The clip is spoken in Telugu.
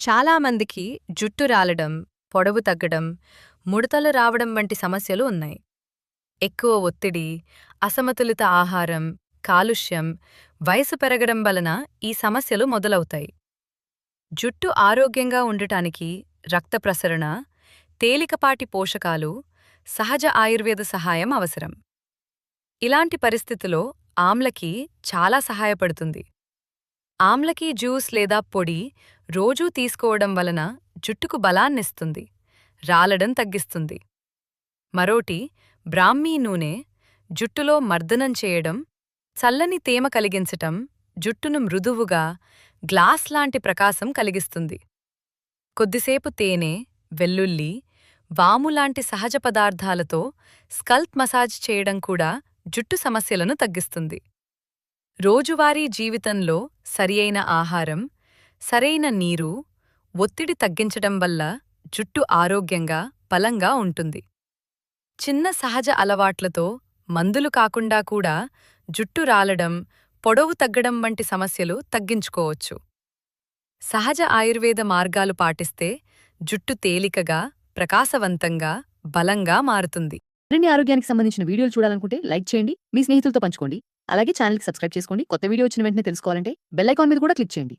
చాలామందికి జుట్టు రాలడం, పొడవు తగ్గడం, ముడతలు రావడం వంటి సమస్యలు ఉన్నాయి. ఎక్కువ ఒత్తిడి, అసమతులిత ఆహారం, కాలుష్యం, వయసు పెరగడం వలన ఈ సమస్యలు మొదలవుతాయి. జుట్టు ఆరోగ్యంగా ఉండటానికి రక్త ప్రసరణ, తేలికపాటి పోషకాలు, సహజ ఆయుర్వేద సహాయం అవసరం. ఇలాంటి పరిస్థితిలో ఆమ్లకి చాలా సహాయపడుతుంది. ఆమ్లకి జ్యూస్ లేదా పొడి రోజూ తీసుకోవడం వలన జుట్టుకు బలాన్నిస్తుంది, రాలడం తగ్గిస్తుంది. మరోటి బ్రాహ్మీ నూనె జుట్టులో మర్దనం చేయడం, చల్లని తేమ కలిగించటం జుట్టును మృదువుగా, గ్లాస్ లాంటి ప్రకాశం కలిగిస్తుంది. కొద్దిసేపు తేనె, వెల్లుల్లి, వాము లాంటి సహజ పదార్థాలతో స్కల్ప్ మసాజ్ చేయడం కూడా జుట్టు సమస్యలను తగ్గిస్తుంది. రోజువారీ జీవితంలో సరియైన ఆహారం, సరైన నీరు, ఒత్తిడి తగ్గించడం వల్ల జుట్టు ఆరోగ్యంగా, బలంగా ఉంటుంది. చిన్న సహజ అలవాట్లతో మందులు కాకుండా కూడా జుట్టు రాలడం, పొడవు తగ్గడం వంటి సమస్యలు తగ్గించుకోవచ్చు. సహజ ఆయుర్వేద మార్గాలు పాటిస్తే జుట్టు తేలికగా, ప్రకాశవంతంగా, బలంగా మారుతుంది. మరిన్ని ఆరోగ్యానికి సంబంధించిన వీడియోలు చూడాలనుకుంటే లైక్ చేయండి, మీ స్నేహితులతో పంచుకోండి. అలాగే ఛానల్కి సబ్స్క్రైబ్ చేసుకోండి. కొత్త వీడియో వచ్చిన వెంటనే తెలుసుకోవాలంటే బెల్ ఐకాన్ మీద కూడా క్లిక్ చేయండి.